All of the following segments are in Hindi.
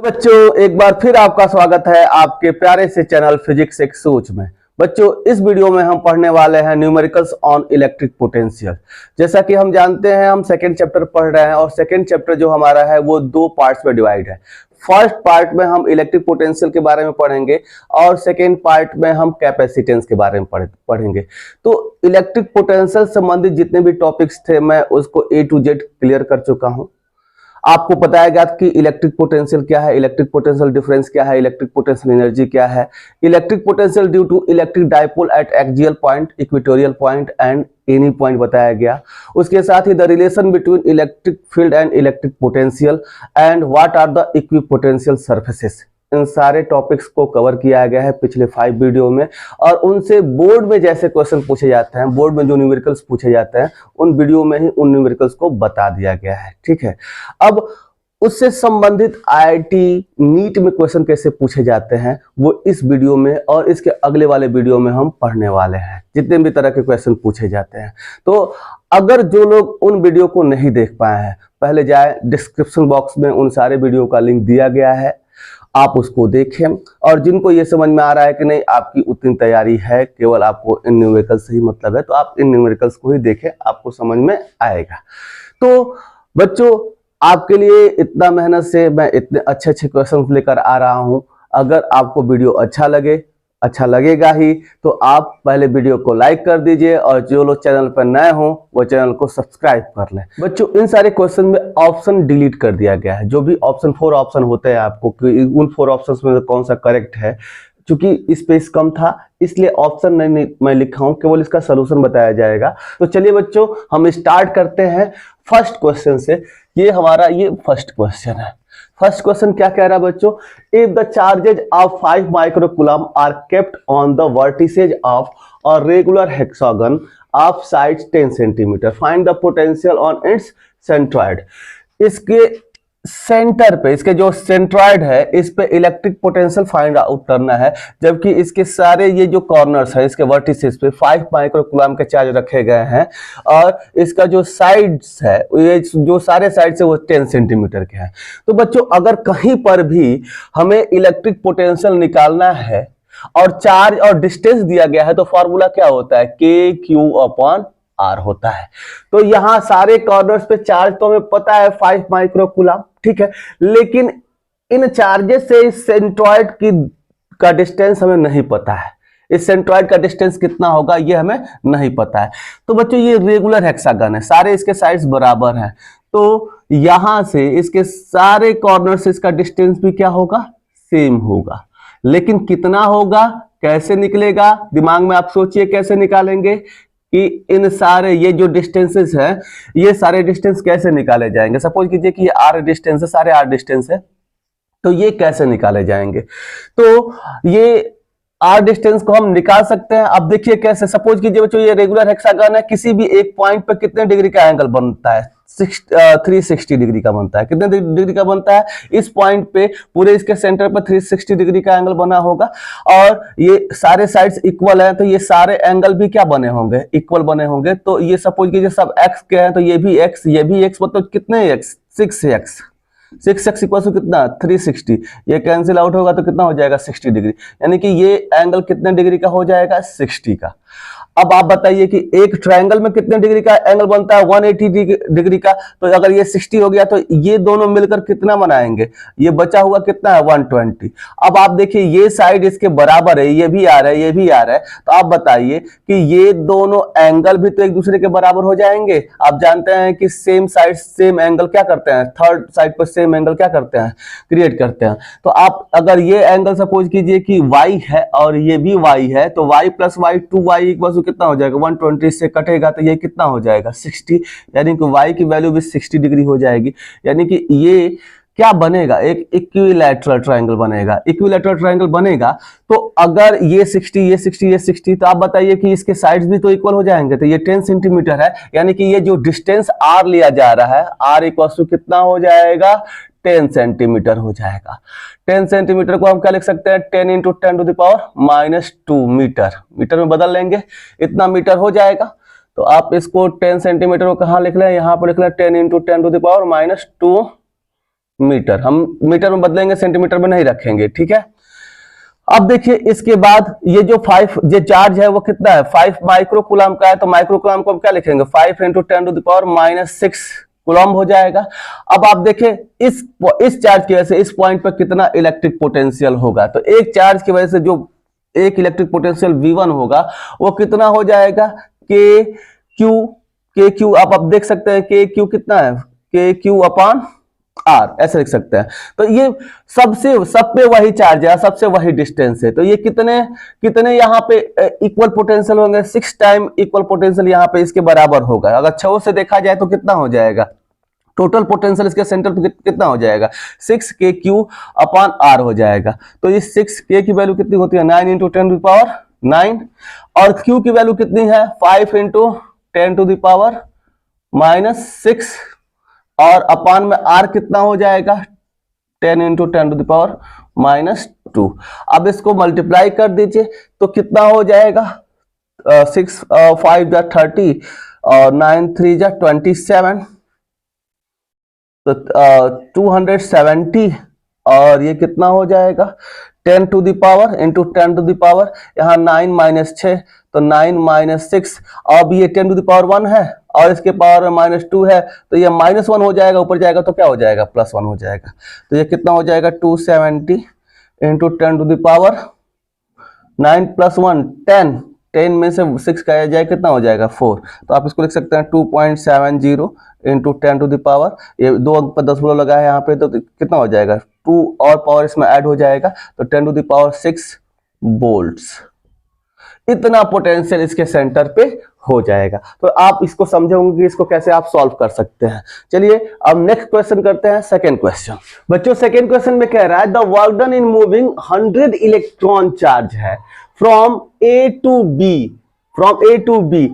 बच्चों एक बार फिर आपका स्वागत है आपके प्यारे से चैनल फिजिक्स एक सोच में। बच्चों इस वीडियो में हम पढ़ने वाले हैं न्यूमेरिकल्स ऑन इलेक्ट्रिक पोटेंशियल। जैसा कि हम जानते हैं हम सेकंड चैप्टर पढ़ रहे हैं और सेकंड चैप्टर जो हमारा है वो दो पार्ट्स में डिवाइड है। फर्स्ट पार्ट में हम इलेक्ट्रिक पोटेंशियल के बारे में पढ़ेंगे और सेकेंड पार्ट में हम कैपेसिटेंस के बारे में पढ़ेंगे। तो इलेक्ट्रिक पोटेंशियल संबंधित जितने भी टॉपिक्स थे मैं उसको A to Z क्लियर कर चुका हूं। आपको बताया गया कि इलेक्ट्रिक पोटेंशियल क्या है, इलेक्ट्रिक पोटेंशियल डिफरेंस क्या है, इलेक्ट्रिक पोटेंशियल एनर्जी क्या है, electric potential due to electric dipole at axial point, equatorial point and any point बताया गया। उसके साथ ही the relation between electric field and electric potential and what are the equipotential surfaces. इन सारे टॉपिक्स को कवर किया गया है पिछले 5 वीडियो में और उनसे बोर्ड में जैसे क्वेश्चन पूछे जाते हैं, बोर्ड में जो न्यूमेरिकल्स पूछे जाते हैं उन वीडियो में ही उन न्यूमेरिकल्स को बता दिया गया है। ठीक है, अब उससे संबंधित आईआईटी नीट में क्वेश्चन कैसे पूछे जाते हैं वो इस वीडियो में और इसके अगले वाले वीडियो में हम पढ़ने वाले हैं, जितने भी तरह के क्वेश्चन पूछे जाते हैं। तो अगर जो लोग उन वीडियो को नहीं देख पाए हैं पहले जाए, डिस्क्रिप्शन बॉक्स में उन सारे वीडियो का लिंक दिया गया है, आप उसको देखें। और जिनको ये समझ में आ रहा है कि नहीं आपकी उतनी तैयारी है, केवल आपको इन न्यूमेरिकल्स से ही मतलब है, तो आप इन न्यूमेरिकल्स को ही देखें, आपको समझ में आएगा। तो बच्चों आपके लिए इतना मेहनत से मैं इतने अच्छे क्वेश्चन लेकर आ रहा हूं। अगर आपको वीडियो अच्छा लगेगा ही तो आप पहले वीडियो को लाइक कर दीजिए और जो लोग चैनल पर नए हो वो चैनल को सब्सक्राइब कर लें। बच्चों इन सारे क्वेश्चन में ऑप्शन डिलीट कर दिया गया है, जो भी ऑप्शन 4 ऑप्शन होते हैं आपको कि उन 4 ऑप्शंस में कौन सा करेक्ट है। चूंकि स्पेस कम था इसलिए ऑप्शन नहीं मैं लिखा हूं, केवल इसका सोल्यूशन बताया जाएगा। तो चलिए बच्चों हम स्टार्ट करते हैं फर्स्ट क्वेश्चन से। ये हमारा फर्स्ट क्वेश्चन है। फर्स्ट क्वेश्चन क्या कह रहा है बच्चों, if the charges of 5 microcoulomb are kept on the vertices of a regular hexagon of sides 10 centimetre, find the potential on its centroid. इसके सेंटर पे, इसके जो सेंट्रॉइड है इस पे इलेक्ट्रिक पोटेंशियल फाइंड आउट करना है, जबकि इसके सारे ये जो कॉर्नर्स है इसके वर्टिसेस पे 5 माइक्रोकूलम के चार्ज रखे गए हैं और इसका जो साइड्स है ये जो सारे साइड्स है वो 10 सेंटीमीटर के हैं। तो बच्चों अगर कहीं पर भी हमें इलेक्ट्रिक पोटेंशियल निकालना है और चार्ज और डिस्टेंस दिया गया है तो फॉर्मूला क्या होता है, KQ/R होता है। तो यहां सारे कॉर्नर्स पे चार्ज तो हमें पता है 5 माइक्रोकूलम, ठीक है, लेकिन इन चार्जेस से इस सेंट्रॉइड का डिस्टेंस हमें नहीं पता है। इस सेंट्रॉइड का डिस्टेंस कितना होगा ये हमें नहीं पता है। तो बच्चों ये रेगुलर हेक्सागन है, सारे इसके साइड्स बराबर हैं, तो यहां से इसके सारे कॉर्नर से इसका डिस्टेंस भी क्या होगा, सेम होगा। लेकिन कितना होगा, कैसे निकलेगा, दिमाग में आप सोचिए कैसे निकालेंगे कि इन सारे ये जो डिस्टेंसेस है ये सारे डिस्टेंस कैसे निकाले जाएंगे। सपोज कीजिए कि ये R डिस्टेंस है, सारे R डिस्टेंस है, तो ये कैसे निकाले जाएंगे। तो ये R डिस्टेंस को हम निकाल सकते हैं। अब देखिए कैसे, सपोज कीजिए बच्चों ये रेगुलर हेक्सागन है, किसी भी एक पॉइंट पर कितने डिग्री का एंगल बनता है, 360 डिग्री का बनता है। कितने डिग्री का बनता है, इस पॉइंट पे पूरे इसके सेंटर पर 360 डिग्री का एंगल बना होगा और ये सारे साइड्स इक्वल है तो ये सारे एंगल भी क्या बने होंगे, इक्वल बने होंगे। तो ये सपोज कीजिए सब x के हैं तो ये भी x, ये भी x, मतलब कितने x, 6x इक्वल टू कितना 360, ये कैंसिल आउट होगा तो कितना हो जाएगा 60 डिग्री, यानी कि ये एंगल कितने डिग्री का हो जाएगा 60 का। अब आप बताइए कि एक ट्रायंगल में कितने डिग्री का एंगल बनता है 180 डिग्री का, तो अगर ये 60 हो गया तो ये दोनों मिलकर कितना बनाएंगे, ये बचा हुआ कितना है 120। अब आप देखिए ये साइड इसके बराबर है, ये भी आ रहा है ये भी आ रहा है, तो आप बताइए कि ये दोनों एंगल भी तो एक दूसरे के बराबर हो जाएंगे। आप जानते हैं कि सेम साइड सेम एंगल क्या करते हैं, थर्ड साइड पर सेम एंगल क्या करते हैं, क्रिएट करते हैं। तो आप अगर ये एंगल सपोज कीजिए कि y है और ये भी y है तो y plus y 2y equal कितना हो जाएगा, 120 से कटेगा तो ये कितना हो जाएगा 60, यानी कि y की वैल्यू भी 60 डिग्री हो जाएगी। यानी कि ये क्या बनेगा, एक इक्विलैटरल ट्रायंगल बनेगा। इक्विलैटरल ट्रायंगल बनेगा तो अगर ये 60 ये 60 ये 60 तो आप बताइए कि इसके साइड्स भी तो इक्वल हो जाएंगे। तो ये 10 सेंटीमीटर है, यानी कि ये जो डिस्टेंस r लिया जा रहा है r इक्वल टू कितना हो जाएगा 10 सेंटीमीटर हो जाएगा। 10 सेंटीमीटर को हम क्या लिख सकते हैं, 10 into 10 to the power -2 metre, metre में बदल लेंगे, इतना मीटर हो जाएगा। तो आप इसको 10 सेंटीमीटर को कहाँ लिख लें, यहाँ पर लिख लें 10 into 10 to the power -2 metre, हम मीटर में बदलेंगे, सेंटीमीटर में नहीं रखेंगे, ठीक है। अब देखिए इसके बाद ये जो 5 ये चार्ज है वो कितना है, 5 माइक्रो कूलम का है, तो माइक्रो कूलम को हम क्या लिखेंगे, 5 × 10⁻⁻6 कूलम हो जाएगा। अब आप देखें इस चार्ज की वजह से इस पॉइंट पर कितना इलेक्ट्रिक पोटेंशियल होगा, तो एक चार्ज की वजह से जो एक इलेक्ट्रिक पोटेंशियल V1 होगा वो कितना हो जाएगा, के क्यू आप देख सकते हैं KQ कितना है, KQ/R ऐसे लिख सकते हैं। तो ये सब पे वही चार्ज है, सबसे वही डिस्टेंस है, तो ये कितने यहाँ पे इक्वल पोटेंशियल होंगे, 6 टाइम इक्वल पोटेंशियल यहाँ पे इसके बराबर होगा। अगर 6 से देखा जाए तो कितना हो जाएगा, टोटल पोटेंशियल इसके सेंटर पे कितना हो जाएगा, 6KQ/R हो जाएगा। तो इस 6K की वैल्यू कितनी होती है, 9 × 10⁻9, और Q की वैल्यू कितनी है, 5 × 10⁻⁻6, और अपान में R कितना हो जाएगा, 10 × 10⁻⁻2। अब इसको मल्टीप्लाई कर दीजिए तो कितना हो जाएगा, 6 5 × 30 और 9 3 × 27, तो 270, और ये कितना हो जाएगा, 10 to the power into 10 to the power, यहाँ 9 - 6 तो 9 - 6, अब ये 10 to the power 1 है और इसके पावर में -2 है, तो ये -1 हो जाएगा, ऊपर जाएगा तो क्या हो जाएगा, +1 हो जाएगा। तो ये कितना हो जाएगा, 270 × 10 to the power 9 + 1 10, 10 में से 6 का जाए कितना हो जाएगा, 4। तो आप इसको लिख सकते हैं 2.70 × 10 to the power, ये 2 अंक पर दशमलव लगा है यहाँ पे, तो कितना हो जाएगा, 2 और पावर इसमें ऐड हो जाएगा, तो 10 to the power 6 वोल्ट्स। इतना पोटेंशियल इसके सेंटर पे हो जाएगा। तो आप इसको समझे होंगे कि इसको कैसे आप सॉल्व कर सकते हैं। चलिए अब नेक्स्ट क्वेश्चन करते हैं, सेकंड क्वेश्चन। बच्चों सेकंड क्वेश्चन में कह रहा है, the work done in moving 100 electron charge है फ्रॉम A to B।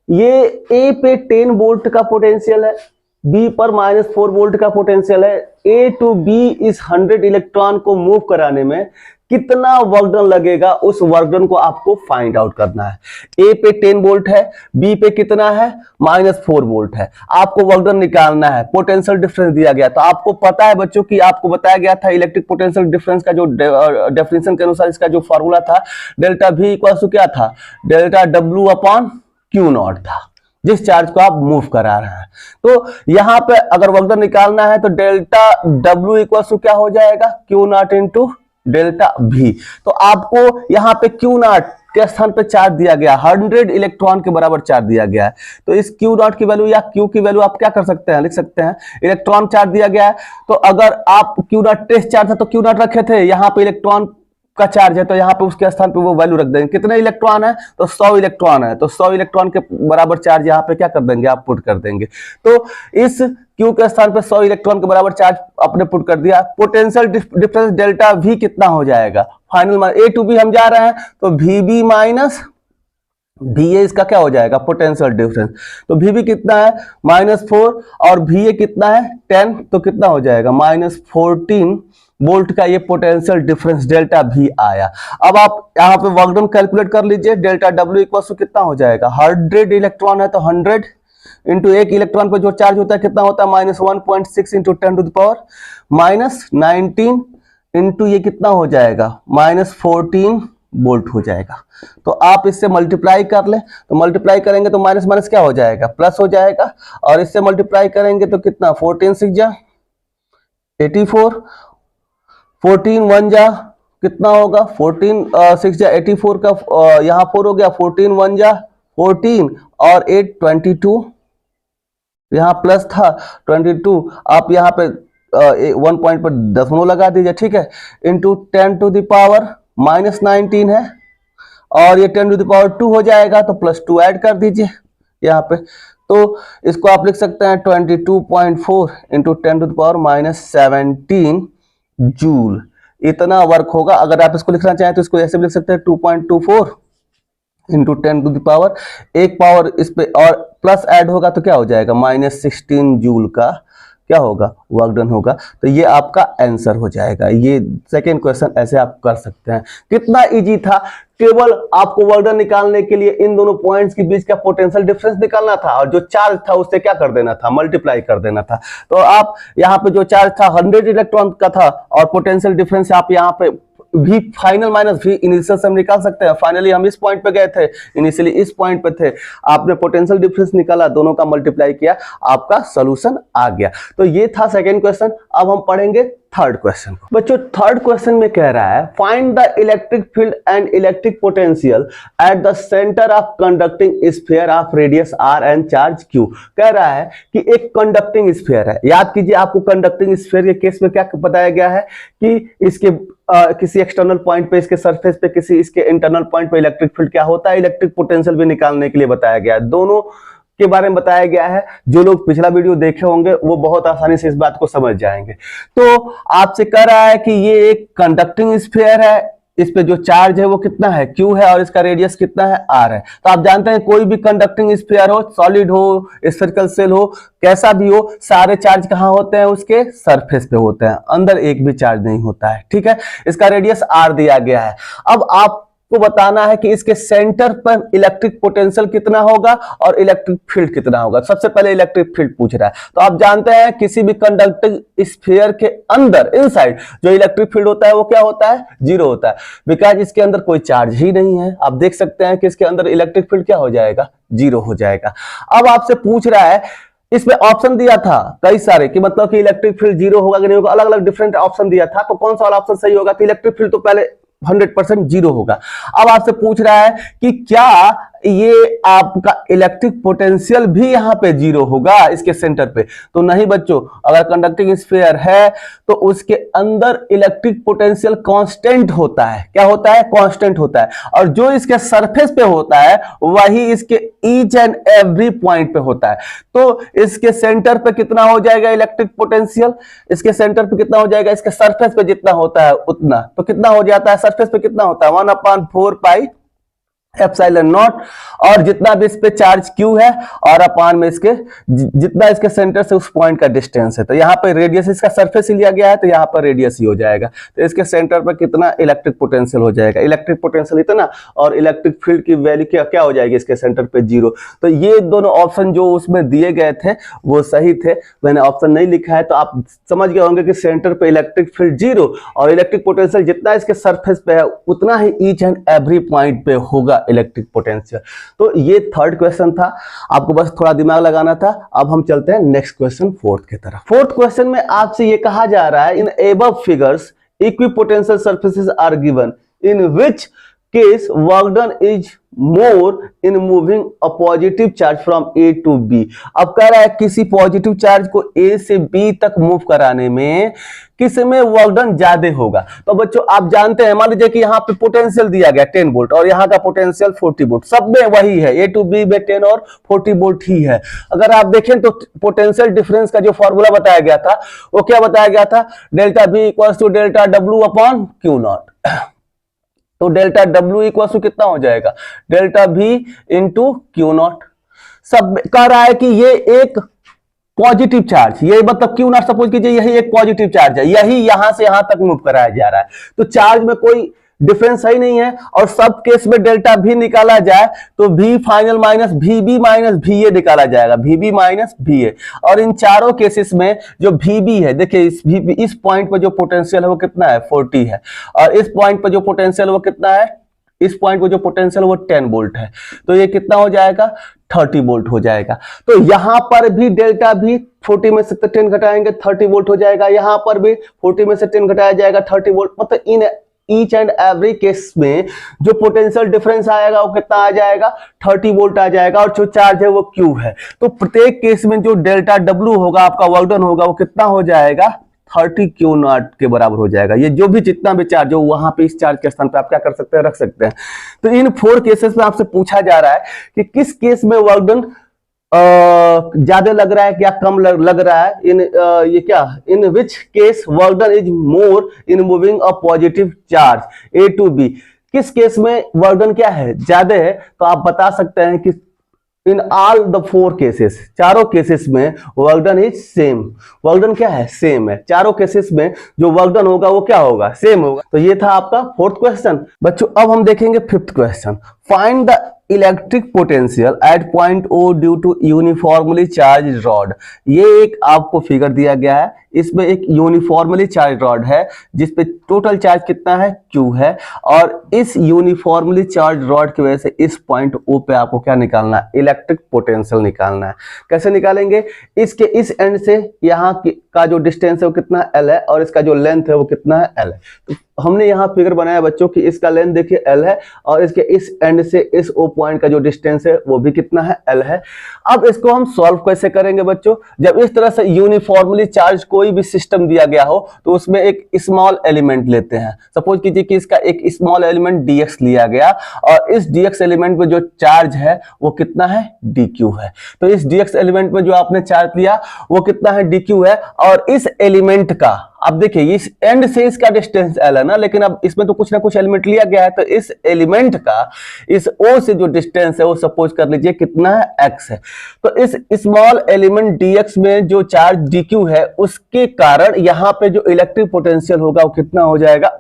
ये A पे 10 वोल्ट का पोटेंशियल है, B पर -4 वोल्ट का पोटेंशियल है। A to B इस 100 इलेक्ट्रॉन को मूव कराने में कितना वर्क डन लगेगा, उस वर्क डन को आपको फाइंड आउट करना है। A पे 10 वोल्ट है, B पे कितना है, -4 वोल्ट है। आपको वर्क डन निकालना है, पोटेंशियल डिफरेंस दिया गया। तो आपको पता है बच्चों कि आपको बताया गया था इलेक्ट्रिक पोटेंशियल डिफरेंस का जो डेफिनेशन के अनुसार इसका जो फॉर्मूला था, डेल्टा V इक्वल क्या था, डेल्टा W/Q0 था, जिस चार्ज को आप मूव करा रहे हैं। तो यहां पे अगर वर्क डन निकालना है तो डेल्टा W इक्वल क्या हो जाएगा, Q0 × डेल्टा V। तो आपको यहाँ पे Q0 के स्थान पे चार्ज दिया गया, 100 इलेक्ट्रॉन के बराबर चार्ज दिया गया है। तो इस Q0 की वैल्यू या Q की वैल्यू आप क्या कर सकते हैं, लिख सकते हैं, इलेक्ट्रॉन चार्ज दिया गया है। तो अगर आप Q0 टेस्ट चार्ज है तो Q0 रखे थे, यहाँ पे इलेक्ट्रॉन का चार्ज है तो यहाँ पे उसके स्थान पे वो वैल्यू रख देंगे। कितने इलेक्ट्रॉन है, तो 100 इलेक्ट्रॉन है, तो 100 इलेक्ट्रॉन के बराबर चार्ज यहाँ पे क्या कर देंगे, आप पुट कर देंगे। तो इस Q के स्थान पे 100 इलेक्ट्रॉन के बराबर चार्ज आपने पुट कर दिया। पोटेंशियल डिफरेंस डेल्टा V कितना हो जाएगा, फाइनल मान A to B हम जा रहे हैं, तो VB - VA इसका क्या हो जाएगा, पोटेंशियल डिफरेंस। तो VB कितना है, -4, और VA कितना है, 10, तो कितना हो जाएगा, -14 वोल्ट का ये पोटेंशियल डिफरेंस डेल्टा V आया। अब आप यहाँ पे वर्क डन कैलकुलेट कर लीजिए, डेल्टा W इक्वल कितना हो जाएगा, 100 इलेक्ट्रॉन है तो 100 इंटू एक इलेक्ट्रॉन पे जो चार्ज होता है कितना होता है, -1.6 × 10 to the power -19 इंटू ये कितना हो जाएगा, -14 वोल्ट हो जाएगा। तो आप इससे मल्टीप्लाई कर ले, तो मल्टीप्लाई करेंगे तो माइनस माइनस क्या हो जाएगा, प्लस हो जाएगा, और इससे मल्टीप्लाई करेंगे तो कितना, 14 6 जा 84, 14 1 जा कितना होगा, 14 6 जा 84 का यहाँ 4 हो गया, 14 1 जा 14 और 8 22, यहाँ प्लस था 22, आप यहाँ पे 1 पॉइंट पर दशमलव लगा दीजिए, ठीक है, इंटू 10 to the power -19 है, और ये 10 to the power 2 हो जाएगा, तो +2 ऐड कर दीजिए यहाँ पे। तो इसको आप लिख सकते हैं 22.4 into 10 to the power -17 joule, इतना वर्क होगा। अगर आप इसको लिखना चाहें तो इसको ऐसे भी लिख सकते हैं 2.24 इंटू 10 to the power, एक पावर इस पे और प्लस ऐड होगा तो क्या हो जाएगा, -16 जूल का क्या होगा, वर्क डन होगा। तो ये आपका आंसर हो जाएगा। ये सेकेंड क्वेश्चन ऐसे आप कर सकते हैं। कितना इजी था, केवल आपको वर्क डन निकालने के लिए इन दोनों पॉइंट्स के बीच का पोटेंशियल डिफरेंस निकालना था और जो चार्ज था उससे क्या कर देना था, मल्टीप्लाई कर देना था। तो आप यहाँ पे जो चार्ज था 100 इलेक्ट्रॉन का था और पोटेंशियल डिफरेंस आप यहाँ पे भी फाइनल माइनस भी इनिशियल से हम निकाल सकते हैं। फाइनली हम इस पॉइंट पे गए थे, इनिशियली इस पॉइंट पे थे, आपने पोटेंशियल डिफरेंस निकाला, दोनों का मल्टीप्लाई किया, आपका सॉल्यूशन आ गया। तो ये था सेकंड क्वेश्चन। अब हम पढ़ेंगे थर्ड क्वेश्चन को। बच्चों थर्ड क्वेश्चन में कह रहा है find the electric field and electric potential at the centre of conducting sphere of radius r and charge q। कह रहा है कि एक कंडक्टिंग स्फीयर है। याद कीजिए आपको कंडक्टिंग स्फीयर के केस में क्या बताया गया है कि इसके किसी एक्सटर्नल पॉइंट पे, इसके सरफेस पे, किसी इसके इंटरनल पॉइंट पे इलेक्ट्रिक फील्ड क्या होता है, इलेक्ट्रिक पोटेंशियल भी निकालने के लिए बताया गया है। दोनों के बारे में बताया गया है। जो लोग पिछला वीडियो देखे होंगे वो बहुत आसानी से इस बात को समझ जाएंगे। तो आपसे कह रहा है कि ये एक कंडक्टिंग स्फीयर है, इस पे जो चार्ज है वो कितना है, Q है, और इसका रेडियस कितना है, R है। तो आप जानते हैं कोई भी कंडक्टिंग स्फीयर हो, सॉलिड हो, स्फेरिकल शेल हो, कैसा भी हो, सारे चार्ज कहाँ होते हैं, उसके सरफेस पे होते हैं, अंदर एक भी चार्ज नहीं होता है। ठीक है, इसका रेडियस R दिया गया है। अब आप को बताना है कि इसके सेंटर पर इलेक्ट्रिक पोटेंशियल कितना होगा और इलेक्ट्रिक फील्ड कितना होगा। सबसे पहले इलेक्ट्रिक फील्ड पूछ रहा है। तो आप जानते हैं किसी भी कंडक्टिंग स्फीयर के अंदर इनसाइड जो इलेक्ट्रिक फील्ड होता है वो क्या होता है, 0 होता है, बिकॉज इसके अंदर कोई चार्ज ही नहीं है। आप देख सकते हैं कि इसके अंदर इलेक्ट्रिक फील्ड क्या हो जाएगा, 0 हो जाएगा। अब आपसे पूछ रहा है, इसमें ऑप्शन दिया था कई सारे कि मतलब कि इलेक्ट्रिक फील्ड 0 होगा कि नहीं होगा, अलग अलग डिफरेंट ऑप्शन दिया था। तो कौन सा वाला ऑप्शन सही होगा, तो इलेक्ट्रिक फील्ड तो पहले 100% 0 होगा। अब आपसे पूछ रहा है कि क्या ये आपका इलेक्ट्रिक पोटेंशियल भी यहां पे 0 होगा इसके सेंटर पे। तो नहीं बच्चों, अगर कंडक्टिंग स्फीयर है तो उसके अंदर इलेक्ट्रिक पोटेंशियल कांस्टेंट होता है। क्या होता है, कांस्टेंट होता है। और जो इसके सरफेस पे होता है वही इसके ईच एंड एवरी पॉइंट पे होता है। तो इसके सेंटर पे कितना हो जाएगा इलेक्ट्रिक पोटेंशियल, इसके सेंटर पे कितना हो जाएगा, इसके सरफेस पे जितना होता है उतना। तो कितना हो जाता है, सरफेस पे कितना होता है, 1/4 पाई एप्सिलॉन नॉट, और जितना भी इस पे चार्ज Q है और अपान में इसके जितना इसके सेंटर से उस पॉइंट का डिस्टेंस है। तो यहाँ पे रेडियस इसका सरफेस ही लिया गया है तो यहाँ पर रेडियस ही हो जाएगा। तो इसके सेंटर पर कितना इलेक्ट्रिक पोटेंशियल हो जाएगा, इलेक्ट्रिक पोटेंशियल इतना, और इलेक्ट्रिक फील्ड की वैल्यू क्या हो जाएगी इसके सेंटर पे 0। तो ये दोनों ऑप्शन जो उसमें दिए गए थे वो सही थे। मैंने ऑप्शन नहीं लिखा है तो आप समझ गए होंगे कि सेंटर पे इलेक्ट्रिक फील्ड 0 और इलेक्ट्रिक पोटेंशियल जितना इसके सरफेस पे है उतना ही ईच एंड एवरी पॉइंट पे होगा इलेक्ट्रिक पोटेंशियल। तो ये थर्ड क्वेश्चन था, आपको बस थोड़ा दिमाग लगाना था। अब हम चलते हैं नेक्स्ट क्वेश्चन फोर्थ की तरफ। फोर्थ क्वेश्चन में आपसे ये कहा जा रहा है in above figures equipotential surfaces are given in which case work done is more in moving a positive charge from A to B. अब कह रहा है किसी पॉजिटिव चार्ज को ए से बी तक मूव कराने में किस में वर्क डन ज्यादा होगा। तो बच्चों आप जानते हैं, मान लीजिए कि यहाँ पे पोटेंशियल दिया गया 10 वोल्ट और यहाँ का पोटेंशियल 40 वोल्ट, सब में वही है, ए टू बी में 10 और 40 वोल्ट ही है। अगर आप देखें तो पोटेंशियल डिफरेंस का जो फॉर्मूला बताया गया था वो क्या बताया गया था, delta B equal to delta W upon Q nought. तो डेल्टा डब्ल्यू इक्वल टू कितना हो जाएगा, डेल्टा भी इंटू क्यू नॉट। सब कह रहा है कि ये एक पॉजिटिव चार्ज, ये मतलब क्यू नॉट सपोज कीजिए यही एक पॉजिटिव चार्ज है, यही यहां से यहां तक मूव कराया जा रहा है। तो चार्ज में कोई डिफरेंस ही नहीं है और सब केस में डेल्टा भी निकाला जाए तो भी final minus V B minus V A निकाला जाएगा, V B minus V A. और इन चारों केसेस में जो वी बी है, देखिए इस पॉइंट पर जो पोटेंशियल है वो कितना है, 40 है, और इस पॉइंट पर जो पोटेंशियल वो कितना है, इस पॉइंट पर जो पोटेंशियल वो 10 वोल्ट है। तो ये कितना हो जाएगा, 30 वोल्ट हो जाएगा। तो यहां पर भी डेल्टा भी 40 में से 10 घटाएंगे 30 वोल्ट हो जाएगा, यहां पर भी 40 में से 10 घटाया जाएगा 30 वोल्ट। मतलब in each and every case में जो पोटेंशियल डिफरेंस आएगा वो कितना आ जाएगा, 30 वोल्ट आ जाएगा, और जो चार्ज है वो क्यू है। तो प्रत्येक केस में जो डेल्टा डब्ल्यू होगा आपका वर्क डन होगा वो कितना हो जाएगा, 30 क्यू नॉट के बराबर हो जाएगा। ये जो भी जितना भी चार्ज हो वहां पे इस चार्ज के स्थान पे आप क्या कर सकते हैं, रख सकते हैं। तो इन 4 केसेस में आपसे पूछा जा रहा है कि किस केस में वर्क डन ज्यादा लग रहा है, क्या कम लग रहा है, ये क्या, in which case work done is more in moving a positive charge A to B. किस केस में वर्क डन क्या है, ज्यादा है। तो आप बता सकते हैं कि इन ऑल द 4 केसेस, चारों केसेस में work done is same. Work done क्या है? सेम है। चारों केसेस में जो वर्क डन होगा वो क्या होगा? सेम होगा। तो ये था आपका 4th क्वेश्चन। बच्चों अब हम देखेंगे 5th question. Find the electric potential at point O due to uniformly charge rod. ये एक आपको फिगर दिया गया है, इसमें एक यूनिफॉर्मली चार्ज रॉड है जिसपे टोटल चार्ज कितना है? Q है। और इस यूनिफॉर्मली चार्ज रॉड की वजह से इस पॉइंट O पे आपको क्या निकालना है? इलेक्ट्रिक पोटेंशियल निकालना है। कैसे निकालेंगे? इसके इस एंड से यहाँ का जो डिस्टेंस है वो कितना L है और इसका जो लेंथ है वो कितना है L है। तो हमने यहाँ फिगर बनाया बच्चों कि इसका लेंथ देखिए L है और इसके इस एंड से इस O पॉइंट का जो डिस्टेंस है वो भी कितना है? L है। अब इसको हम सॉल्व कैसे करेंगे बच्चों? जब इस तरह से यूनिफॉर्मली चार्ज कोई भी सिस्टम दिया गया हो तो उसमें एक स्मॉल एलिमेंट लेते हैं। सपोज कीजिए कि इसका एक स्मॉल एलिमेंट dx लिया गया और इस dx एलिमेंट में जो चार्ज है वो कितना है? dq है। तो इस dx एलिमेंट में जो आपने चार्ज लिया वो कितना है? dq है। और इस एलिमेंट का अब देखिए इस एंड से इसका डिस्टेंस L है ना, लेकिन अब इसमें तो कुछ ना कुछ एलिमेंट लिया गया है, तो इस एलिमेंट का इस O से जो डिस्टेंस है वो सपोज कर लीजिए कितना है? x है। तो इस स्मॉल एलिमेंट dx में जो चार्ज dq है उसके कारण यहाँ पे जो इलेक्ट्रिक पोटेंशियल होगा वो कितना हो जाएगा?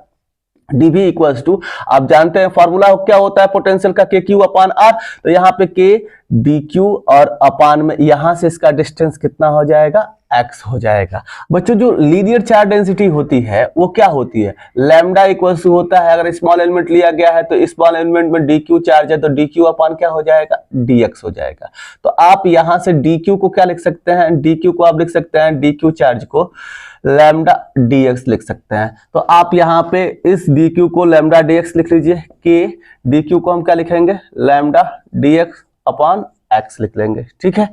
dV इक्वल्स टू, आप जानते हैं फॉर्मूला क्या होता है पोटेंशियल का? KQ अपान R। तो यहाँ पे K dQ और अपान में यहां से इसका डिस्टेंस कितना हो जाएगा? x हो जाएगा। बच्चों जो लीनियर चार्ज डेंसिटी होती है वो क्या होती है? लैम्डा इक्वल्स टू होता है, अगर स्मॉल एलिमेंट लिया गया है तो स्मॉल एलिमेंट में dq चार्ज है तो dq अपान क्या हो जाएगा? dx हो जाएगा। तो आप यहां से dq को क्या लिख सकते हैं? dq को आप लिख सकते हैं, dq चार्ज को लैम्डा dx लिख सकते हैं। तो आप यहाँ पे इस dq को लैम्डा dx लिख लीजिए। k dq को हम क्या लिखेंगे? लैम्डा dx अपान x लिख लेंगे। ठीक है।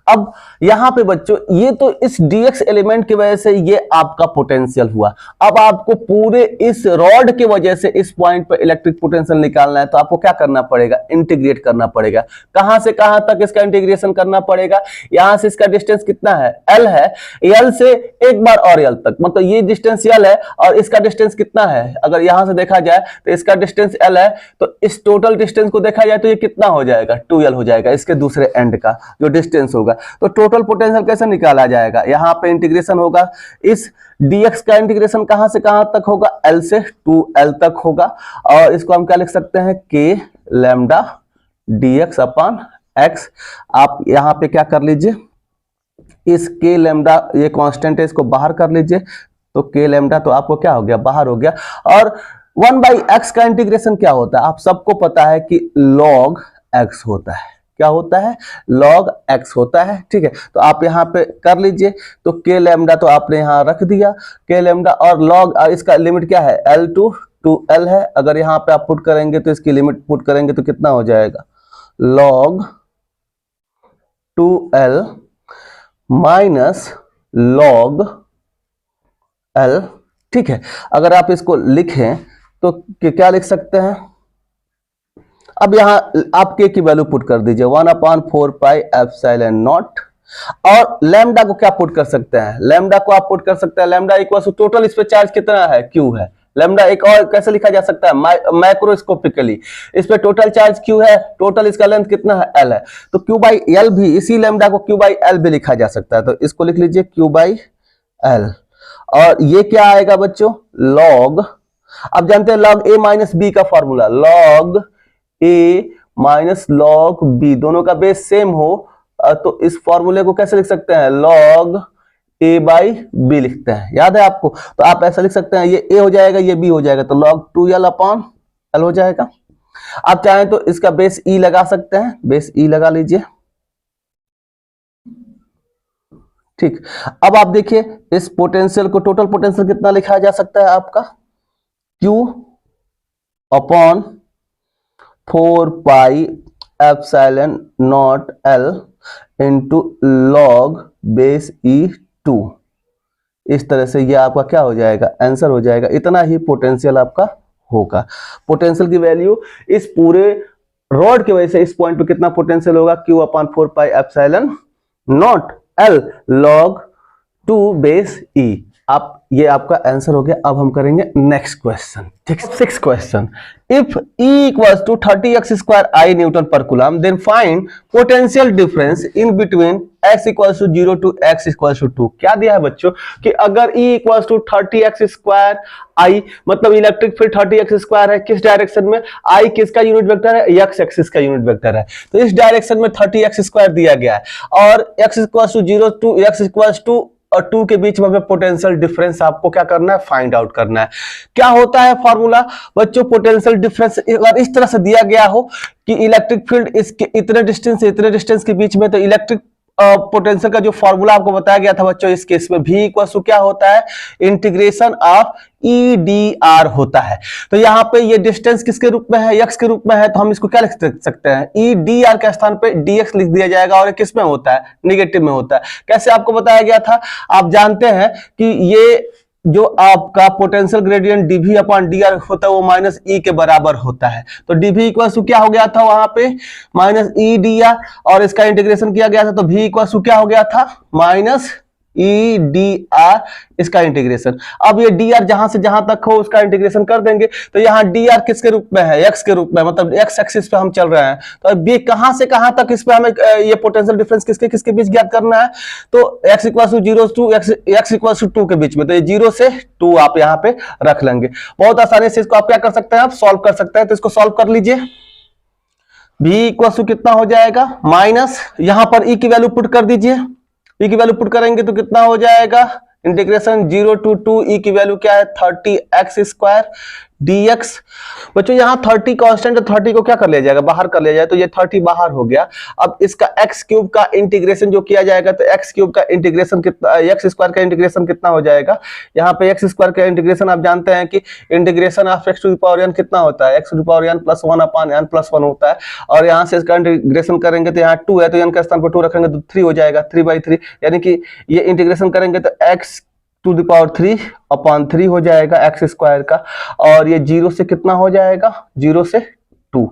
अब यहां पे बच्चों ये तो इस dx एलिमेंट की वजह से ये आपका पोटेंशियल हुआ। अब आपको पूरे इस रॉड की वजह से इस पॉइंट पर इलेक्ट्रिक पोटेंशियल निकालना है तो आपको क्या करना पड़ेगा? इंटीग्रेट करना पड़ेगा। कहां से कहां तक इसका इंटीग्रेशन करना पड़ेगा? यहां से इसका डिस्टेंस कितना है? L है। L से एक बार और L तक, मतलब ये डिस्टेंस L है और इसका डिस्टेंस कितना है? अगर यहां से देखा जाए तो इसका डिस्टेंस L है, तो इस टोटल डिस्टेंस को देखा जाए तो ये कितना हो जाएगा? 2L हो जाएगा, इसके दूसरे एंड का जो डिस्टेंस होगा। तो टोटल पोटेंशियल कैसे निकाला जाएगा? यहां पे इंटीग्रेशन होगा, इस dx का इंटीग्रेशन कहां से कहां तक होगा? L से 2L तक होगा और इसको हम क्या लिख सकते हैं? k लैम्डा dx अपान x। आप यहां पे क्या कर लीजिए, इस k लैम्डा, ये कांस्टेंट है, इसको बाहर कर लीजिए तो k लैम्डा तो आपको क्या हो गया? बाहर हो गया। और 1/x का इंटीग्रेशन क्या होता है? आप सबको पता है कि log x होता है। क्या होता है? log x होता है। ठीक है, तो आप यहाँ पे कर लीजिए। तो k लैम्डा तो आपने यहाँ रख दिया, k लैम्डा और log, इसका लिमिट क्या है? L टू 2L है। अगर यहाँ पे आप पुट करेंगे तो इसकी लिमिट पुट करेंगे तो कितना हो जाएगा? log 2L minus log L। ठीक है, अगर आप इसको लिखें तो क्या लिख सकते हैं? अब यहां आप k की वैल्यू पुट कर दीजिए 1/4 पाई एप्सिलॉन नॉट। और लैम्डा को क्या पुट कर सकते हैं? लैम्डा को आप पुट कर सकते हैं, लैम्डा इक्वल टू टोटल इस पे चार्ज कितना है? Q है। लैम्डा एक और कैसे लिखा जा सकता है? मैक्रोस्कोपिकली। इस पे टोटल चार्ज Q है, टोटल इसका लेंथ कितना है? L है। तो Q/L भी, इसी लैम्डा को Q/L भी लिखा जा सकता है। तो इसको लिख लीजिए Q/L। और ये क्या आएगा बच्चों? log, आप जानते हैं log a माइनस बी का formula, log a minus log b, दोनों का बेस सेम हो तो इस फॉर्मूले को कैसे लिख सकते हैं? log a/b लिखते हैं, याद है आपको? तो आप ऐसा लिख सकते हैं, ये a हो जाएगा, ये b हो जाएगा, तो log 2L अपान L हो जाएगा। आप चाहें तो इसका बेस e लगा सकते हैं, बेस e लगा लीजिए। ठीक, अब आप देखिए इस पोटेंशियल को, टोटल पोटेंशियल कितना लिखा जा सकता है आपका? Q upon 4 pi epsilon not L into log base E2। इस तरह से ये आपका क्या हो जाएगा? आंसर हो जाएगा। इतना ही पोटेंशियल आपका होगा। पोटेंशियल की वैल्यू इस पूरे रॉड की वजह से इस पॉइंट पे कितना पोटेंशियल होगा? Q upon 4 pi epsilon not L log 2 base E। आप ये आपका आंसर हो गया। अब हम करेंगे नेक्स्ट क्वेश्चन, ठीक है। 6th question, if E equals to 30x square i newton per coulomb, then find potential difference in between x equals to 0 to x equals to 2। क्या दिया है बच्चों कि अगर E equals to 30x square i, मतलब इलेक्ट्रिक फील्ड 30x स्क्वायर है, किस डायरेक्शन में, I किसका यूनिट वेक्टर है, x एक्सिस का यूनिट वेक्टर है, तो इस डायरेक्शन में 30x स्क्वायर दिया गया है और x equals to 0 to x equals to और 2 के बीच में हमें पोटेंशियल डिफरेंस आपको क्या करना है, फाइंड आउट करना है। क्या होता है फॉर्मूला बच्चों, पोटेंशियल डिफरेंस अगर इस तरह से दिया गया हो कि इलेक्ट्रिक फील्ड इसके इतने डिस्टेंस से इतने डिस्टेंस के बीच में, तो इलेक्ट्रिक पोटेंशियल का जो फॉर्मूला आपको बताया गया था बच्चों इस केस में V इक्वल टू क्या होता है, इंटीग्रेशन ऑफ EdR होता है। तो यहाँ पे ये डिस्टेंस किसके रूप में है, x के रूप में है, तो हम इसको क्या लिख सकते हैं, EdR के स्थान पे dx लिख दिया जाएगा और ये किस में होता है, निगेटिव में होता है। कैसे आपको बताया गया था, आप जानते हैं कि ये जो आपका potential gradient dV upon dr होता है वो माइनस E के बराबर होता है। तो dV इक्वल टू क्या हो गया था वहां पे, माइनस E dr, और इसका इंटीग्रेशन किया गया था तो V इक्वल टू क्या हो गया था, माइनस E dr, इसका इंटीग्रेशन। अब ये dr जहां से जहां तक हो उसका इंटीग्रेशन कर देंगे, तो यहाँ dr किसके रूप में है, x के रूप में, मतलब x एक्सिस पे हम चल रहे हैं। तो अब ये कहां से कहां तक इस पे हमें ये पोटेंशियल डिफरेंस किसके किसके बीच ज्ञात करना है, तो x equal to 0 to x equal to 2 के बीच में, तो ये 0 से 2 आप यहाँ पे रख लेंगे। बहुत आसानी से इसको आप क्या कर सकते हैं, आप सॉल्व कर सकते हैं। तो इसको सॉल्व कर लीजिए। v इक्वल टू कितना हो जाएगा, माइनस यहाँ पर E की वैल्यू पुट कर दीजिए, E की वैल्यू पुट करेंगे तो कितना हो जाएगा, इंटीग्रेशन 0 टू 2, E की वैल्यू क्या है 30x स्क्वायर dx। बच्चों यहाँ 30 कांस्टेंट है, 30 को क्या कर लिया जाएगा, बाहर कर लिया जाए, तो ये 30 बाहर हो गया। अब इसका x क्यूब का इंटीग्रेशन जो किया जाएगा, तो x क्यूब का इंटीग्रेशन कितना, x स्क्वायर का इंटीग्रेशन कितना हो जाएगा, यहाँ पे x स्क्वायर का इंटीग्रेशन आप जानते हैं कि integration of x to the power n कितना होता है, x to the power n plus 1 upon n plus 1 होता है। और यहाँ से इसका इंटीग्रेशन करेंगे तो यहाँ 2 है, तो n के स्थान पर 2 रखेंगे तो 3 हो जाएगा, 3/3, यानी कि ये इंटीग्रेशन करेंगे तो x to the power 3 upon 3 हो जाएगा x स्क्वायर का, और ये 0 से कितना हो जाएगा, 0 से 2।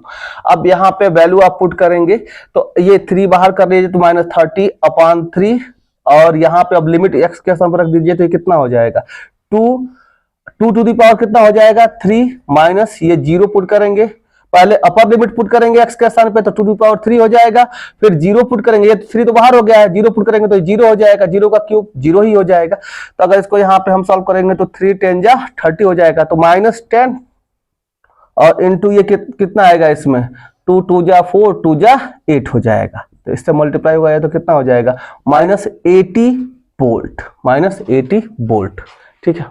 अब यहाँ पे वैल्यू आप पुट करेंगे तो ये 3 बाहर कर लीजिए तो माइनस 30 अपॉन 3, और यहाँ पे अब लिमिट x के स्थान पर रख दीजिए तो ये कितना हो जाएगा, 2 टू द पावर कितना हो जाएगा 3, माइनस ये 0 पुट करेंगे, पहले अपर लिमिट पुट करेंगे x के स्थान पे तो 2 टू पावर 3 हो जाएगा, फिर 0 पुट करेंगे, ये 3 तो बाहर हो गया है, 0 पुट करेंगे तो 0 हो जाएगा, 0 का क्यूब 0 ही हो जाएगा। तो अगर इसको यहाँ पे हम सॉल्व करेंगे तो 3 10 जा 30 हो जाएगा, तो माइनस 10 और इंटू ये कितना आएगा इसमें, 2 2 जा 4 2 जा 8 हो जाएगा, तो इससे मल्टीप्लाई हुआ है तो कितना हो जाएगा, माइनस 80 वोल्ट, माइनस 80 वोल्ट। ठीक है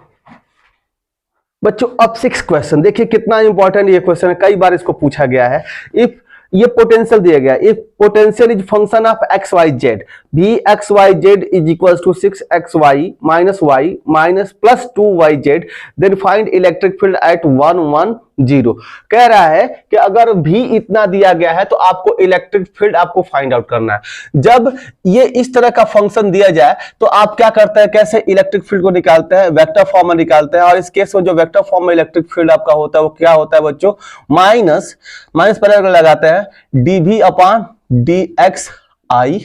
बच्चों, अब 6 क्वेश्चन देखिए कितना इंपॉर्टेंट ये क्वेश्चन है, कई बार इसको पूछा गया है। इफ ये पोटेंशियल दिया गया, if potential is function of x y z, भी x y z is equal to 6xy minus y minus plus 2y z, then find electric field at 1 1 0। कह रहा है कि अगर भी इतना दिया गया है तो आपको इलेक्ट्रिक फील्ड आपको फाइंड आउट करना है। जब ये इस तरह का फंक्शन दिया जाए तो आप क्या करते हैं, कैसे इलेक्ट्रिक फील्ड को निकालते हैं, वेक्टर फॉर्म में निकालते हैं। और इस केस में जो वेक्टर फॉर्म में इलेक्ट्रिक फील्ड आपका होता है वो क्या होता है बच्चों, माइनस पहले लगाते हैं dv अपॉन dxi,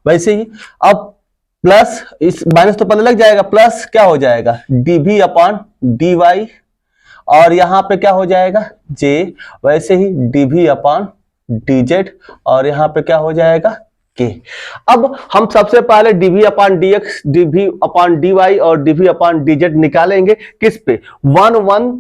वैसे ही अब प्लस, इस माइनस तो पहले लग जाएगा, प्लस क्या हो जाएगा dv अपॉन dy, और यहां पे क्या हो जाएगा j, वैसे ही dv अपॉन dz, और यहां पे क्या हो जाएगा k। अब हम सबसे पहले dv upon dx, dv upon dy और dv अपॉन dz निकालेंगे, किस पे, 1 1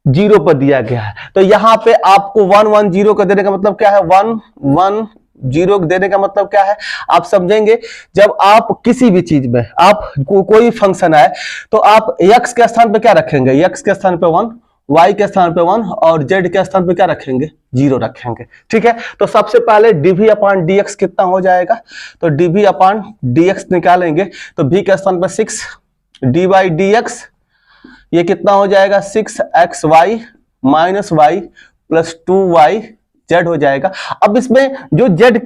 0 पर दिया गया है। तो यहां पे आपको 1 1 0 का देने का मतलब क्या है, 1 1 0 देने का मतलब क्या है, आप समझेंगे जब आप किसी भी चीज में आप कोई फंक्शन है तो आप x के स्थान पे क्या रखेंगे, x के स्थान पे 1, y के स्थान पे 1 और z के स्थान पे क्या रखेंगे, 0 रखेंगे। ठीक है, तो सबसे पहले dv अपॉन dx कितना हो जाएगा, तो dv अपॉन dx निकालेंगे तो v के स्थान पे 6, dy dx ये कितना हो जाएगा 6xy minus y plus 2y z हो जाएगा। अब इसमें जो z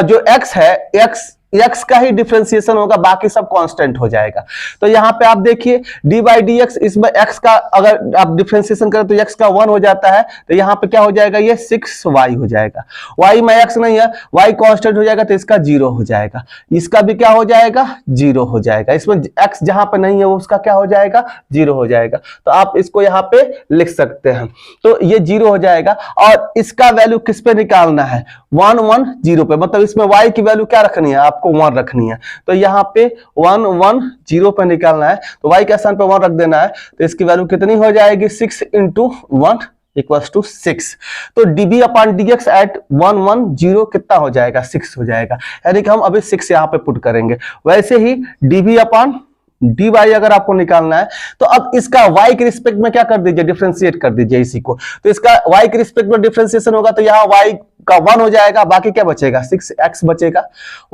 जो x है, x x का ही डिफरेंशिएशन होगा, बाकी सब कांस्टेंट हो जाएगा। तो यहाँ पे आप देखिए डी बाई डी एक्स, इसमें x का अगर आप डिफरेंशिएशन करें तो x का 1 हो जाता है, तो यहाँ पे क्या हो जाएगा, ये 6y हो जाएगा। y में x नहीं है, y कांस्टेंट हो जाएगा तो इसका 0 हो जाएगा, इसका भी क्या हो जाएगा, 0 हो जाएगा। इसमें x जहां पे नहीं है वो उसका क्या हो जाएगा, 0 हो जाएगा। तो आप इसको यहाँ पे लिख सकते हैं, तो ये 0 हो जाएगा। और इसका वैल्यू किस पे निकालना है, 1 1 0 पे, मतलब इसमें y की वैल्यू क्या रखनी है, आपको 1 रखनी है। तो यहाँ पे 1 1 0 पे निकालना है, तो y के स्थान पे 1 रख देना है, तो इसकी वैल्यू कितनी हो जाएगी, 6 × 1 इक्वल्स टू 6। तो dB अपॉन dx एट 1 1 0 कितना हो जाएगा, 6 हो जाएगा, यानी कि हम अभी 6 यहाँ पे पुट करेंगे। वैसे ही dB अपॉन dy अगर आपको निकालना है तो अब इसका y के रिस्पेक्ट में क्या कर दीजिए, डिफरेंशिएट कर दीजिए इसी को। तो इसका y के रिस्पेक्ट में डिफरेंशिएशन होगा तो यहाँ y का 1 हो जाएगा, बाकी क्या बचेगा, 6x बचेगा।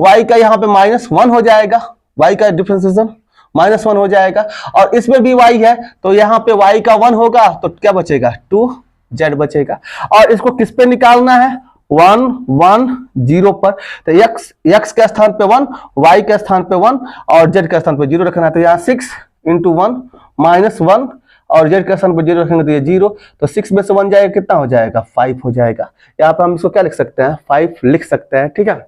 y का यहाँ पे -1 हो जाएगा, y का डिफरेंशिएशन -1 हो जाएगा, और इसमें भी y है तो यहाँ पे y का 1 होगा तो क्या बचेगा, 2z बचेगा। और इसको किस पे निकालना है, 1 1 0 पर, तो x के स्थान पे 1, y के स्थान पे 1 और z के स्थान पे 0 रखना है। तो यहाँ 6 × 1 -1 और z के स्थान पे 0 रखेंगे तो ये 0, तो 6 में से 1 जाएगा, कितना हो जाएगा, 5 हो जाएगा। यहाँ पे हम इसको क्या लिख सकते हैं, 5 लिख सकते हैं, ठीक है।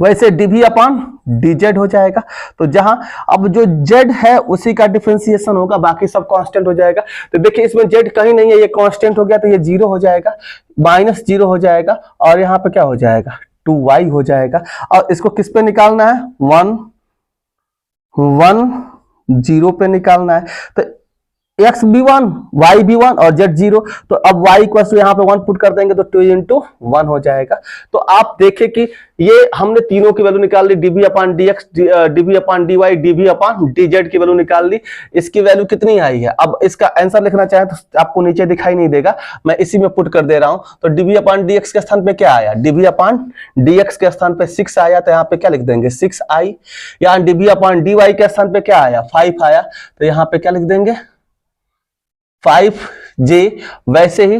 वैसे dV अपॉन dz हो जाएगा, तो जहां अब जो z है उसी का डिफरेंशिएशन होगा, बाकी सब कांस्टेंट हो जाएगा। तो देखिए इसमें z कहीं नहीं है, ये कांस्टेंट हो गया तो ये 0 हो जाएगा, -0 हो जाएगा, और यहाँ पे क्या हो जाएगा, 2y हो जाएगा। और इसको किस पे निकालना है, 1 1 0 पे निकालना है। तो x भी 1 y भी 1 और z 0, तो अब y इक्वल्स टू यहाँ पे 1 पुट कर देंगे तो 2 × 1 हो जाएगा। तो आप देखें कि ये हमने तीनों की वैल्यू निकाल ली, dB upon dx, dB upon dy, dB upon dz की वैल्यू निकाल ली। इसकी वैल्यू कितनी आई है, अब इसका आंसर लिखना चाहे तो आपको नीचे दिखाई नहीं देगा, मैं इसी में पुट कर दे रहा हूं। तो dB अपॉन dx के स्थान पे क्या आया, dB अपॉन dx के स्थान पे 6 आया, तो यहाँ पे क्या लिख देंगे, 6i। यहाँ dB अपॉन dy के स्थान पे क्या आया, 5 आया, तो यहाँ पे क्या लिख देंगे, 5j। वैसे ही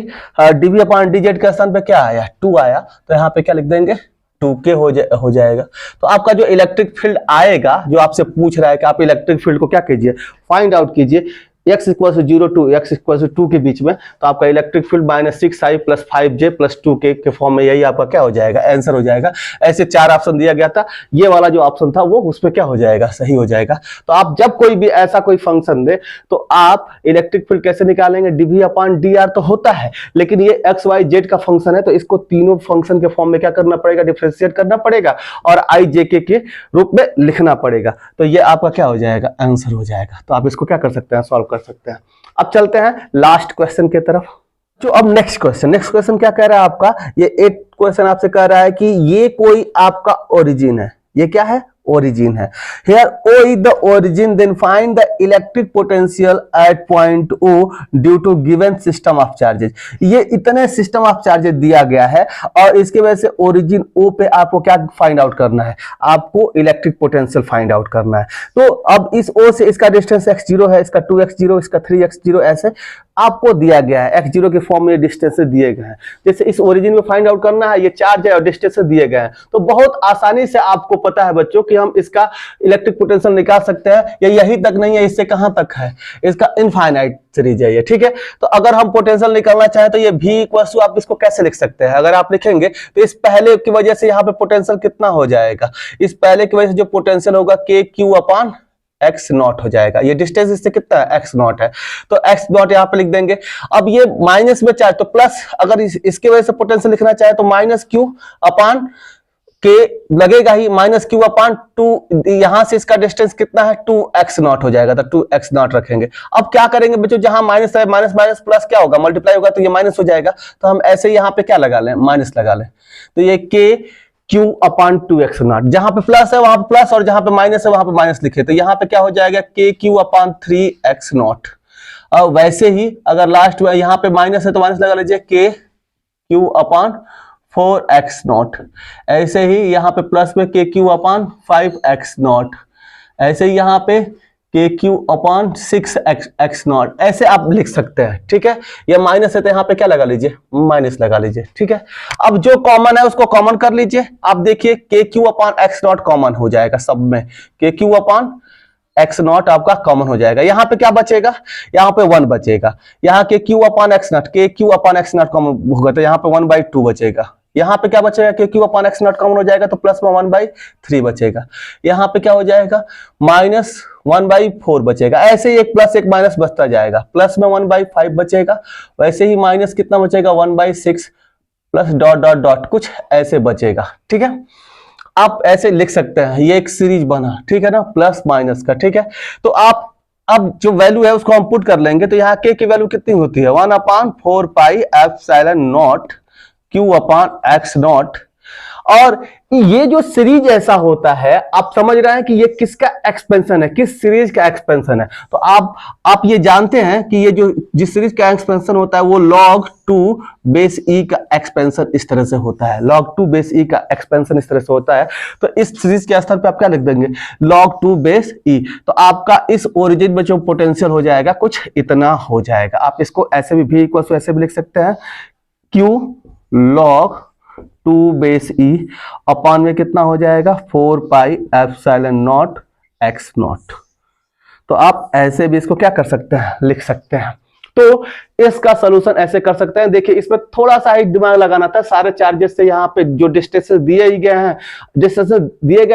dB अपॉन dz के स्थान पे क्या आया, 2 आया, तो यहाँ पे क्या लिख देंगे, 2k हो जाएगा। तो आपका जो इलेक्ट्रिक फील्ड आएगा, जो आपसे पूछ रहा है कि आप इलेक्ट्रिक फील्ड को क्या कीजिए, फाइंड आउट कीजिए, x equal to 0 to x equal to 2 के बीच में, तो आपका electric field -6i + 5j + 2k के फॉर्म में, यही आपका क्या हो जाएगा, आंसर हो जाएगा। ऐसे 4 ऑप्शन दिया गया था, ये वाला जो ऑप्शन था वो उसमें क्या हो जाएगा, सही हो जाएगा। तो आप जब कोई भी ऐसा कोई फंक्शन दे तो आप इलेक्ट्रिक फील्ड कैसे निकालेंगे, dV अपॉन dr तो होता है, लेकिन ये x y z का फंक्शन है, तो इसको तीनों फंक्शन के फॉर्म में क्या करना पड़ेगा, डिफरेंशिएट करना पड़ेगा और i j k के रूप में लिखना पड़ेगा। तो ये आपका क्या हो जाएगा, आंसर हो जाएगा। तो आप इसको क्या कर सकते हैं, सॉल्व कर सकते हैं। अब चलते हैं लास्ट क्वेश्चन की तरफ। जो अब नेक्स्ट क्वेश्चन क्या कह रहा है आपका, ये एक क्वेश्चन आपसे कह रहा है कि ये कोई आपका ओरिजिन है, ये क्या है, origin है। Here O is the origin, then find the electric potential at point O due to given system of charges। ये इतने सिस्टम ऑफ चार्जेस दिया गया है और इसके वजह से ओरिजिन O पे आपको क्या फाइंड आउट करना है, आपको इलेक्ट्रिक पोटेंशियल फाइंड आउट करना है। तो अब इस O से इसका डिस्टेंस x0 है, इसका 2x0, इसका 3x0, ऐसे आपको दिया गया है, x0 के फॉर्म में डिस्टेंस दिए गए हैं। जैसे इस ओरिजिन में फाइंड आउट करना है, ये चार्ज है और डिस्टेंस दिए गए हैं, तो बहुत आसानी से आपको पता है बच्चों कि हम इसका इलेक्ट्रिक पोटेंशियल निकाल सकते हैं। ये यही तक नहीं है, इससे कहां तक है, इसका इनफाइनाइट सीरीज है ये, ठीक है। तो अगर हम पोटेंशियल निकालना चाहें तो ये v इक्वल्स टू, आप इसको कैसे लिख सकते हैं, अगर आप लिखेंगे तो इस पहले की वजह से यहाँ पे पोटेंशियल कितना हो जाएगा, इस पहले की वजह से जो पोटेंशियल होगा k q upon x not हो जाएगा। ये डिस्टेंस इससे कितना है, x नॉट है, तो x नॉट यहाँ पे लिख देंगे। अब ये माइनस में चाहे तो प्लस, अगर इसके वजह से पोटेंशियल लिखना चाहे तो माइनस क्यू अपॉन के लगेगा ही, माइनस क्यू अपॉन 2, यहां से इसका डिस्टेंस कितना है 2x नॉट हो जाएगा, तो 2x नॉट रखेंगे। अब क्या करेंगे बच्चों, जहां माइनस है, माइनस माइनस प्लस क्या होगा, मल्टीप्लाई होगा, तो ये माइनस हो जाएगा, तो हम ऐसे यहाँ पे क्या लगा लें, माइनस लगा लें। तो ये k q upon 2x not, जहां पे प्लस है वहां पे प्लस और जहां पे माइनस है वहां पे माइनस लिखे, तो यहाँ पे क्या हो जाएगा k q upon 3x not. अब वैसे ही अगर लास्ट में यहाँ पे माइनस है तो माइनस लगा लीजिए k q upon 4x not. ऐसे ही यहाँ पे प्लस में k q upon 5x not, ऐसे ही यहाँ पे KQ/6x0 ऐसे आप लिख सकते हैं, ठीक है। ये माइनस है तो यहाँ पे क्या लगा लीजिए, माइनस लगा लीजिए, ठीक है। अब जो कॉमन है उसको कॉमन कर लीजिए। आप देखिए KQ/x0 कॉमन हो जाएगा सब में, KQ/x0 आपका कॉमन हो जाएगा। यहाँ पे क्या बचेगा, यहाँ पे 1 बचेगा। यहाँ KQ/x0 कॉमन होगा तो यहाँ पे 1/2 बचेगा। यहाँ पे क्या बचेगा, KQ/x0 कॉमन हो जाएगा तो प्लस में 1/3 बचेगा। यहाँ पे क्या हो जाएगा, -1/4 बचेगा। ऐसे ही एक प्लस एक माइनस बचता जाएगा, प्लस में 1/5 बचेगा। वैसे ही माइनस कितना बचेगा, 1/6 प्लस डॉट डॉट डॉट कुछ ऐसे बचेगा, ठीक है। आप ऐसे लिख सकते हैं, ये एक सीरीज बना, ठीक है ना, प्लस माइनस का, ठीक है। तो आप अब जो वैल्यू है उसको हम पुट कर लेंगे तो यहाँ के की वैल्यू कितनी होती है, 1/4 पाई एप्सिलॉन नॉट Q/x0। और ये जो सीरीज ऐसा होता है, आप समझ रहे हैं कि ये किसका एक्सपेंशन है, किस सीरीज का एक्सपेंशन है। तो आप ये जानते हैं कि ये जो जिस सीरीज का एक्सपेंशन होता है वो log 2 बेस e का एक्सपेंशन इस तरह से होता है, log 2 बेस e का एक्सपेंशन इस तरह से होता है। तो इस सीरीज के स्थान पे आप क्या लिख देंगे, log 2 बेस e। तो आपका इस ओरिजिन में जो पोटेंशियल हो जाएगा कुछ इतना हो जाएगा। आप इसको ऐसे भी इक्वल ऐसे भी लिख सकते हैं, Q log 2 बेस e अपान में कितना हो जाएगा, 4 पाई एप्सिलॉन नॉट x0। तो आप ऐसे भी इसको क्या कर सकते हैं, लिख सकते हैं। तो इसका सॉल्यूशन ऐसे कर सकते हैं। देखिए इसमें थोड़ा सा ही दिमाग लगाना था, सारे चार्जेस से यहाँ पे जो डिस्टेंसेस दिए गए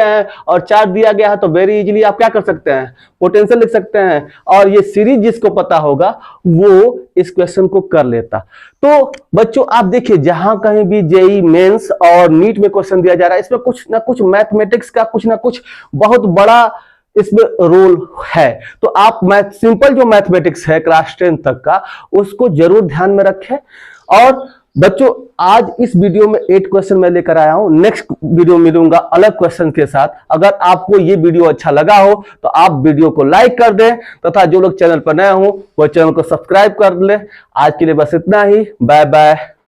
हैं और चार्ज दिया गया है, तो वेरी इजीली आप क्या कर सकते हैं, पोटेंशियल लिख सकते हैं। और ये सीरीज जिसको पता होगा वो इस क्वेश्चन को कर लेता। तो बच्चों आप देखिए, जहां कहीं भी जेई मेंस और नीट में क्वेश्चन दिया जा रहा है, इसमें कुछ ना कुछ मैथमेटिक्स का कुछ ना कुछ बहुत बड़ा इसमें रोल है। तो आप सिंपल जो मैथमेटिक्स है क्लास 10 तक का, उसको जरूर ध्यान में रखें। और बच्चों आज इस वीडियो में 8 क्वेश्चन मैं लेकर आया हूं, नेक्स्ट वीडियो मिलूंगा अलग क्वेश्चन के साथ। अगर आपको ये वीडियो अच्छा लगा हो तो आप वीडियो को लाइक कर दें, तथा जो लोग चैनल पर नए हो वो चैनल को सब्सक्राइब कर लें। आज के लिए बस इतना ही, बाय बाय।